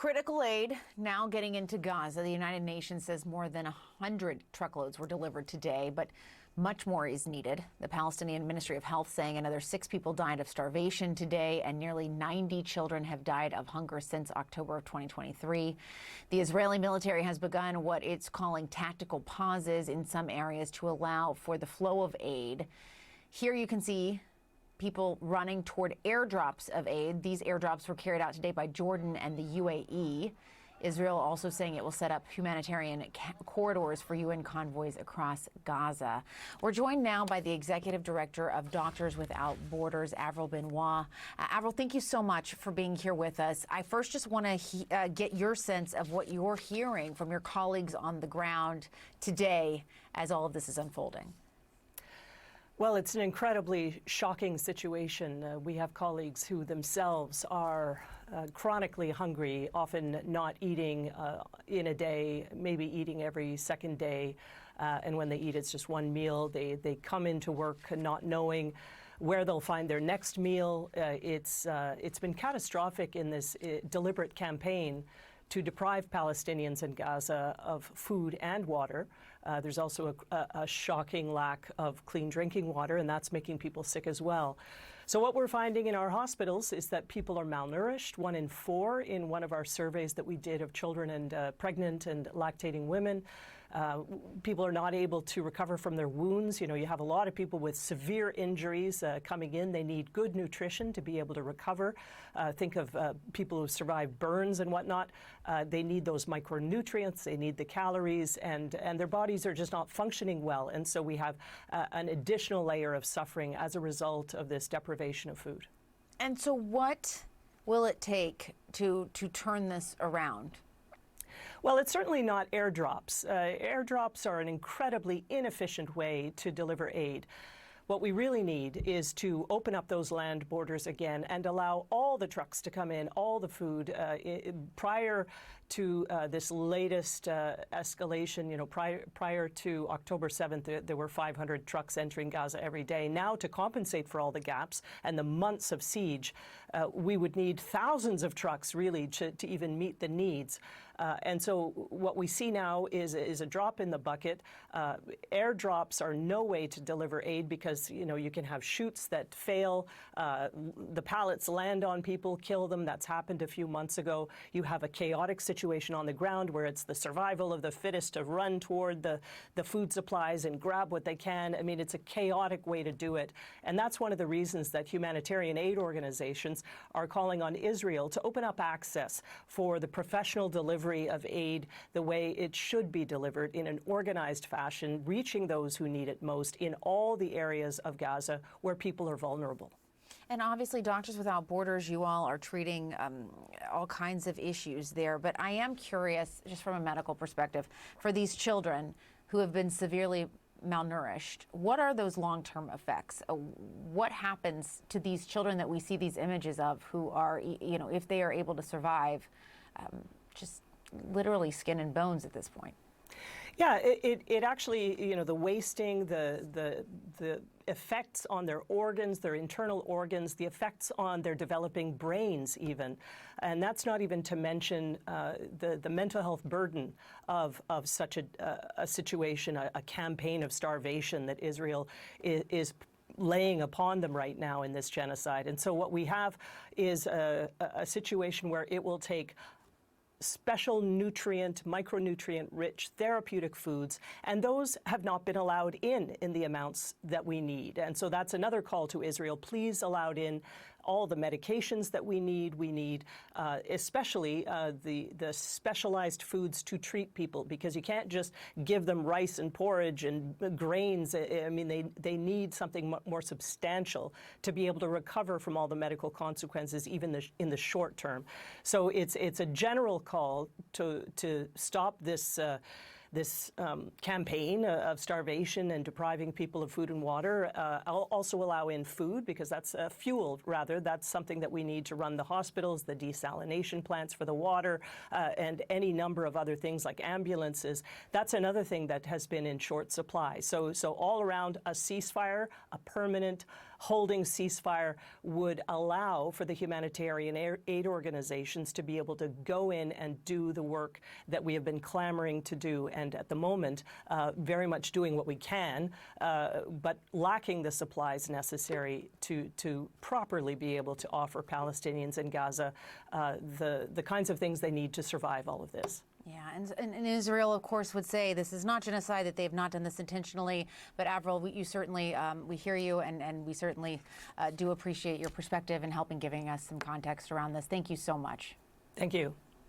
Critical aid now getting into Gaza. The United Nations says more than 100 truckloads were delivered today, but much more is needed. The Palestinian Ministry of Health saying another 6 people died of starvation today, and nearly 90 children have died of hunger since October of 2023. The Israeli military has begun what it's calling tactical pauses in some areas to allow for the flow of aid. Here you can see people running toward airdrops of aid. These airdrops were carried out today by Jordan and the UAE. Israel also saying it will set up humanitarian corridors for UN convoys across Gaza. We're joined now by the Executive Director of Doctors Without Borders, Avril Benoît. Avril, thank you so much for being here with us. I first just want to get your sense of what you're hearing from your colleagues on the ground today as all of this is unfolding. Well, it's an incredibly shocking situation. We have colleagues who themselves are chronically hungry, often not eating in a day, maybe eating every second day. And when they eat, it's just one meal. They come into work not knowing where they'll find their next meal. It's been catastrophic in this deliberate campaign to deprive Palestinians in Gaza of food and water. There's also a shocking lack of clean drinking water, and that's making people sick as well. So what we're finding in our hospitals is that people are malnourished. 1 in 4 in one of our surveys that we did of children and pregnant and lactating women. People are not able to recover from their wounds. You know, you have a lot of people with severe injuries coming in. They need good nutrition to be able to recover. Think of people who survived burns and whatnot. They need those micronutrients. They need the calories, and their bodies are just not functioning well. And so we have an additional layer of suffering as a result of this deprivation of food. And so what will it take to turn this around? Well, it's certainly not airdrops. Airdrops are an incredibly inefficient way to deliver aid. What we really need is to open up those land borders again and allow all the trucks to come in, all the food. Prior to this latest escalation, you know, prior to October 7th, there were 500 trucks entering Gaza every day. Now, to compensate for all the gaps and the months of siege, we would need thousands of trucks, really, to even meet the needs. And so what we see now is a drop in the bucket. Airdrops are no way to deliver aid because, you know, you can have chutes that fail. The pallets land on people, kill them. That's happened a few months ago. You have a chaotic situation on the ground where it's the survival of the fittest to run toward the food supplies and grab what they can. I mean, it's a chaotic way to do it. And that's one of the reasons that humanitarian aid organizations are calling on Israel to open up access for the professional delivery of aid the way it should be delivered, in an organized fashion, reaching those who need it most in all the areas of Gaza where people are vulnerable. And obviously, Doctors Without Borders, you all are treating all kinds of issues there. But I am curious, just from a medical perspective, for these children who have been severely malnourished, what are those long-term effects? What happens to these children that we see these images of, who are, you know, if they are able to survive, just literally skin and bones at this point? Yeah, it actually, you know, the wasting, the effects on their organs, their internal organs, the effects on their developing brains even. And that's not even to mention the mental health burden of such a situation, a campaign of starvation that Israel is laying upon them right now in this genocide. And so what we have is a situation where it will take special nutrient, micronutrient-rich therapeutic foods, and those have not been allowed in the amounts that we need. And so that's another call to Israel. Please allow in all the medications that we need. We need especially the specialized foods to treat people, because you can't just give them rice and porridge and grains. I mean, they need something more substantial to be able to recover from all the medical consequences, even in the short term. So it's a general call to stop this campaign of starvation and depriving people of food and water. I'll also allow in food, because that's fuel, rather. That's something that we need to run the hospitals, the desalination plants for the water, and any number of other things like ambulances. That's another thing that has been in short supply. So all around, a ceasefire, a permanent holding ceasefire would allow for the humanitarian aid organizations to be able to go in and do the work that we have been clamoring to do, and at the moment very much doing what we can, but lacking the supplies necessary to properly be able to offer Palestinians in Gaza the kinds of things they need to survive all of this. Yeah, and Israel, of course, would say this is not genocide, that they have not done this intentionally. But Avril, you certainly, we hear you, and we certainly do appreciate your perspective and helping giving us some context around this. Thank you so much. Thank you.